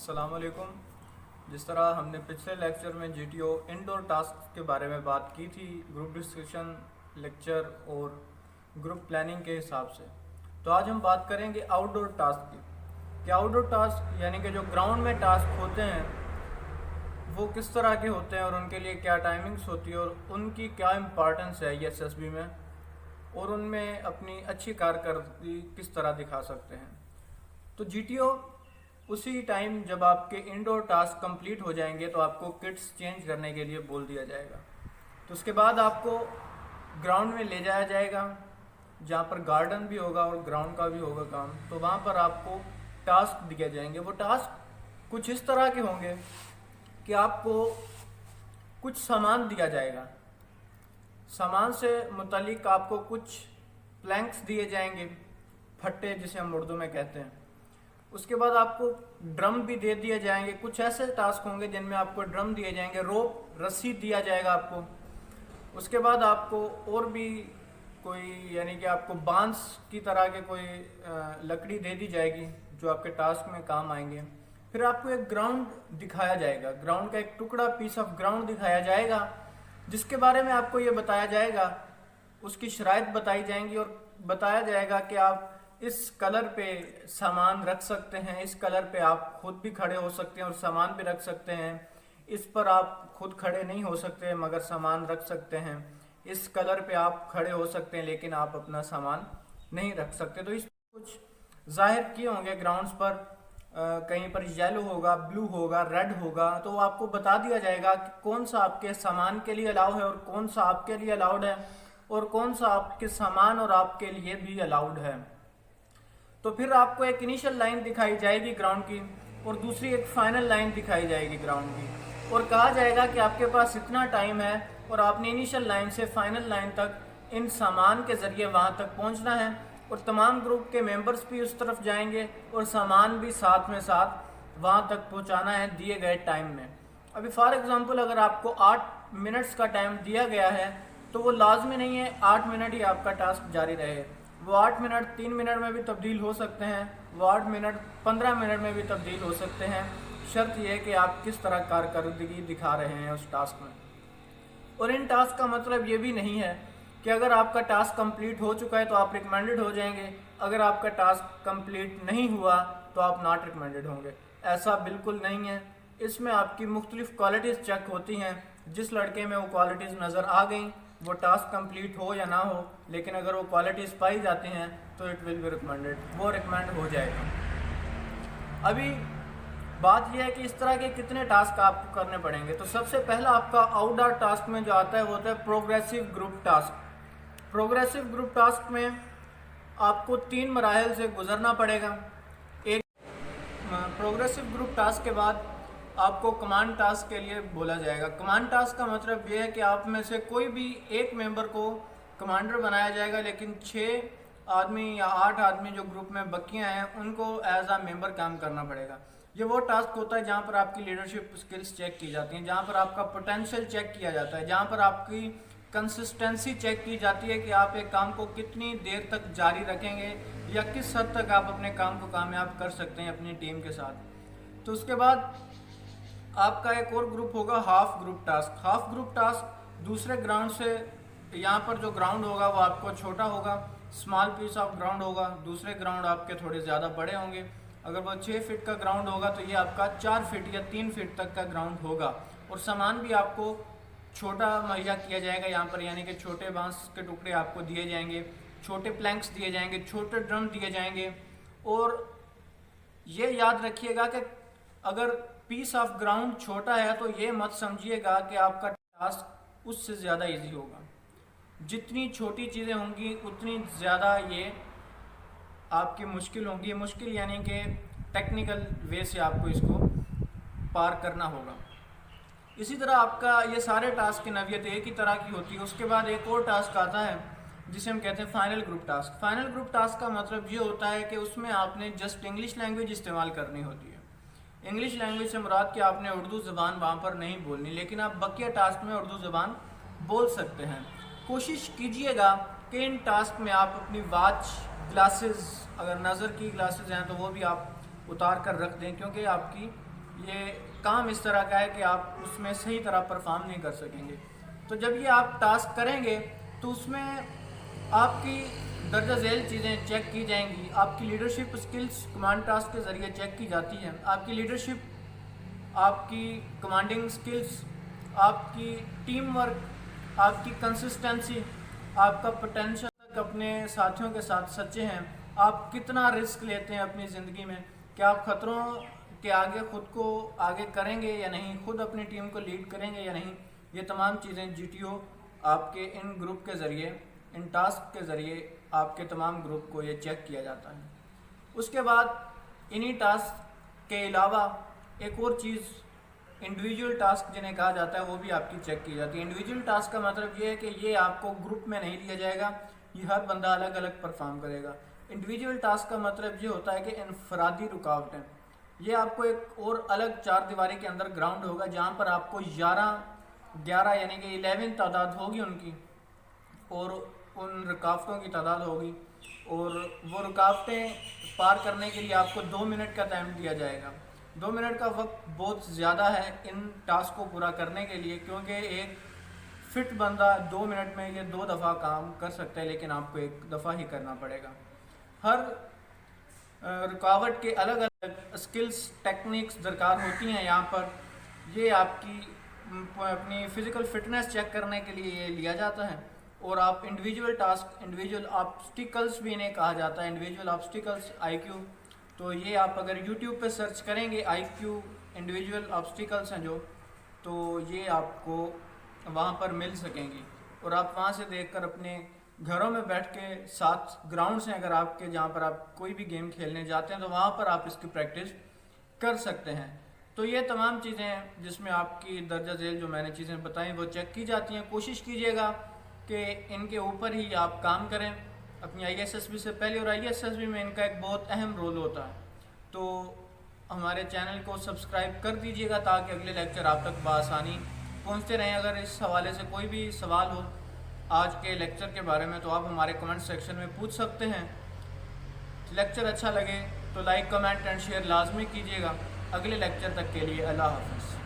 अस्सलाम वालेकुम। जिस तरह हमने पिछले लेक्चर में जीटीओ इंडोर टास्क के बारे में बात की थी, ग्रुप डिस्कशन, लेक्चर और ग्रुप प्लानिंग के हिसाब से, तो आज हम बात करेंगे आउटडोर टास्क की। कि आउटडोर टास्क यानी कि जो ग्राउंड में टास्क होते हैं वो किस तरह के होते हैं और उनके लिए क्या टाइमिंग्स होती है और उनकी क्या इम्पोर्टेंस है एसएसबी में, और उनमें अपनी अच्छी कारकर्दगी किस तरह दिखा सकते हैं। तो जीटीओ उसी टाइम जब आपके इंडोर टास्क कंप्लीट हो जाएंगे तो आपको किट्स चेंज करने के लिए बोल दिया जाएगा। तो उसके बाद आपको ग्राउंड में ले जाया जाएगा जहाँ पर गार्डन भी होगा और ग्राउंड का भी होगा काम। तो वहाँ पर आपको टास्क दिए जाएंगे। वो टास्क कुछ इस तरह के होंगे कि आपको कुछ सामान दिया जाएगा, सामान से मुतालिक आपको कुछ प्लैंक्स दिए जाएंगे, फट्टे जिसे हम उर्दू में कहते हैं। उसके बाद आपको ड्रम भी दे दिए जाएंगे। कुछ ऐसे टास्क होंगे जिनमें आपको ड्रम दिए जाएंगे, रोप रस्सी दिया जाएगा आपको। उसके बाद आपको और भी कोई यानी कि आपको बांस की तरह के कोई लकड़ी दे दी जाएगी जो आपके टास्क में काम आएंगे। फिर आपको एक ग्राउंड दिखाया जाएगा, ग्राउंड का एक टुकड़ा पीस ऑफ ग्राउंड दिखाया जाएगा जिसके बारे में आपको ये बताया जाएगा, उसकी शराइत बताई जाएंगी और बताया जाएगा कि आप इस कलर पे सामान रख सकते हैं, इस कलर पे आप खुद भी खड़े हो सकते हैं और सामान भी रख सकते हैं, इस पर आप खुद खड़े नहीं हो सकते मगर सामान रख सकते हैं, इस कलर पे आप खड़े हो सकते हैं लेकिन आप अपना सामान नहीं रख सकते। तो इस कुछ जाहिर किए होंगे ग्राउंड्स पर, कहीं पर येलो होगा, ब्लू होगा, रेड होगा, तो आपको बता दिया जाएगा कि कौन सा आपके सामान के लिए अलाउ है और कौन सा आपके लिए अलाउड है और कौन सा आपके सामान और आपके लिए भी अलाउड है। तो फिर आपको एक इनिशियल लाइन दिखाई जाएगी ग्राउंड की और दूसरी एक फाइनल लाइन दिखाई जाएगी ग्राउंड की, और कहा जाएगा कि आपके पास इतना टाइम है और आपने इनिशियल लाइन से फाइनल लाइन तक इन सामान के ज़रिए वहाँ तक पहुँचना है। और तमाम ग्रुप के मेंबर्स भी उस तरफ जाएंगे और सामान भी साथ में साथ वहाँ तक पहुँचाना है दिए गए टाइम में। अभी फॉर एग्ज़ाम्पल अगर आपको 8 मिनट्स का टाइम दिया गया है तो वो लाजमी नहीं है 8 मिनट ही आपका टास्क जारी रहे। वो 8 मिनट 3 मिनट में भी तब्दील हो सकते हैं, वो 8 मिनट 15 मिनट में भी तब्दील हो सकते हैं। शर्त यह है कि आप किस तरह कारकर्दगी दिखा रहे हैं उस टास्क में। और इन टास्क का मतलब ये भी नहीं है कि अगर आपका टास्क कंप्लीट हो चुका है तो आप रिकमेंडेड हो जाएंगे, अगर आपका टास्क कंप्लीट नहीं हुआ तो आप नॉट रिकमेंडेड होंगे। ऐसा बिल्कुल नहीं है। इसमें आपकी मुख्तलिफ क्वालिटीज़ चेक होती हैं। जिस लड़के में वो क्वालिटीज़ नज़र आ गई, वो टास्क कंप्लीट हो या ना हो, लेकिन अगर वो क्वालिटीज़ पाई जाती हैं तो इट विल बी रिकमेंडेड, वो रिकमेंड हो जाएगा। अभी बात यह है कि इस तरह के कितने टास्क आपको करने पड़ेंगे। तो सबसे पहला आपका आउटडोर टास्क में जो आता है वो होता है progressive group task. Progressive group task में आपको 3 मराहल से गुजरना पड़ेगा। एक प्रोग्रेसिव ग्रुप टास्क के बाद आपको कमांड टास्क के लिए बोला जाएगा। कमांड टास्क का मतलब ये है कि आप में से कोई भी एक मेंबर को कमांडर बनाया जाएगा, लेकिन 6 आदमी या 8 आदमी जो ग्रुप में बकियां हैं उनको एज आ मेंबर काम करना पड़ेगा। ये वो टास्क होता है जहाँ पर आपकी लीडरशिप स्किल्स चेक की जाती हैं, जहाँ पर आपका पोटेंशियल चेक किया जाता है, जहाँ पर आपकी कंसिस्टेंसी चेक की जाती है कि आप एक काम को कितनी देर तक जारी रखेंगे या किस हद तक आप अपने काम को कामयाब कर सकते हैं अपनी टीम के साथ। तो उसके बाद आपका एक और ग्रुप होगा half group task. Half group task दूसरे ग्राउंड से, यहाँ पर जो ग्राउंड होगा वो आपको छोटा होगा, स्मॉल पीस ऑफ ग्राउंड होगा, दूसरे ग्राउंड आपके थोड़े ज़्यादा बड़े होंगे। अगर वो 6 फीट का ग्राउंड होगा तो ये आपका 4 फीट या 3 फीट तक का ग्राउंड होगा। और सामान भी आपको छोटा मुहैया किया जाएगा यहाँ पर, यानी कि छोटे बांस के टुकड़े आपको दिए जाएंगे, छोटे प्लैंक्स दिए जाएंगे, छोटे ड्रम दिए जाएंगे। और ये याद रखिएगा कि अगर पीस ऑफ ग्राउंड छोटा है तो ये मत समझिएगा कि आपका टास्क उससे ज़्यादा इजी होगा। जितनी छोटी चीज़ें होंगी उतनी ज़्यादा ये आपकी मुश्किल होंगी। मुश्किल यानी कि टेक्निकल वे से आपको इसको पार करना होगा। इसी तरह आपका ये सारे टास्क की नवियत एक ही तरह की होती है। उसके बाद एक और टास्क आता है जिसे हम कहते हैं final group task. Final group task का मतलब ये होता है कि उसमें आपने जस्ट इंग्लिश लैंग्वेज इस्तेमाल करनी होती है। इंग्लिश लैंग्वेज से मुराद कि आपने उर्दू ज़बान वहाँ पर नहीं बोलनी, लेकिन आप बकिया टास्क में उर्दू ज़बान बोल सकते हैं। कोशिश कीजिएगा कि इन टास्क में आप अपनी वॉच, ग्लासेस, अगर नज़र की ग्लासेस हैं तो वो भी आप उतार कर रख दें, क्योंकि आपकी ये काम इस तरह का है कि आप उसमें सही तरह परफॉर्म नहीं कर सकेंगे। तो जब ये आप टास्क करेंगे तो उसमें आपकी दर्जा झेल चीज़ें चेक की जाएंगी। आपकी लीडरशिप स्किल्स कमांड टास्क के ज़रिए चेक की जाती है। आपकी लीडरशिप, आपकी कमांडिंग स्किल्स, आपकी टीम वर्क, आपकी कंसिस्टेंसी, आपका पोटेंशियल, अपने साथियों के साथ सच्चे हैं, आप कितना रिस्क लेते हैं अपनी ज़िंदगी में, क्या आप खतरों के आगे खुद को आगे करेंगे या नहीं, खुद अपनी टीम को लीड करेंगे या नहीं। ये तमाम चीज़ें जीटीओ आपके इन ग्रुप के ज़रिए, इन टास्क के ज़रिए आपके तमाम ग्रुप को ये चेक किया जाता है। उसके बाद इन्हीं टास्क के अलावा एक और चीज़ इंडिविजुअल टास्क जिन्हें कहा जाता है वो भी आपकी चेक की जाती है। इंडिविजुअल टास्क का मतलब ये है कि ये आपको ग्रुप में नहीं लिया जाएगा, ये हर बंदा अलग अलग परफॉर्म करेगा। इंडिविजुअल टास्क का मतलब ये होता है कि इनफरादी रुकावटें, ये आपको एक और अलग चार दीवारी के अंदर ग्राउंड होगा जहाँ पर आपको 11 यानी कि 11 तादाद होगी उनकी, और उन रुकावटों की तादाद होगी, और वो रुकावटें पार करने के लिए आपको 2 मिनट का टाइम दिया जाएगा। 2 मिनट का वक्त बहुत ज़्यादा है इन टास्क को पूरा करने के लिए, क्योंकि एक फिट बंदा 2 मिनट में ये 2 दफ़ा काम कर सकता है, लेकिन आपको एक दफ़ा ही करना पड़ेगा। हर रुकावट के अलग अलग स्किल्स, टेक्निक्स दरकार होती हैं यहाँ पर। ये आपकी अपनी फ़िज़िकल फ़िटनेस चेक करने के लिए ये लिया जाता है। और आप इंडिविजुअल टास्क, इंडिविजुअल ऑब्स्टिकल्स भी इन्हें कहा जाता है, इंडिविजुअल ऑब्स्टिकल्स IQ। तो ये आप अगर YouTube पे सर्च करेंगे IQ इंडिविजुअल ऑब्स्टिकल्स हैं जो, तो ये आपको वहाँ पर मिल सकेंगी, और आप वहाँ से देखकर अपने घरों में बैठ के, साथ ग्राउंड्स हैं अगर आपके जहाँ पर आप कोई भी गेम खेलने जाते हैं तो वहाँ पर आप इसकी प्रैक्टिस कर सकते हैं। तो ये तमाम चीज़ें हैं जिसमें आपकी दर्जा झेल जो मैंने चीज़ें बताई वो चेक की जाती हैं। कोशिश कीजिएगा कि इनके ऊपर ही आप काम करें अपनी ISSB से पहले, और ISSB में इनका एक बहुत अहम रोल होता है। तो हमारे चैनल को सब्सक्राइब कर दीजिएगा ताकि अगले लेक्चर आप तक बआसानी पहुंचते रहें। अगर इस हवाले से कोई भी सवाल हो आज के लेक्चर के बारे में तो आप हमारे कमेंट सेक्शन में पूछ सकते हैं। लेक्चर अच्छा लगे तो लाइक, कमेंट एंड शेयर लाजमी कीजिएगा। अगले लेक्चर तक के लिए अल्लाह हाफ़िज़।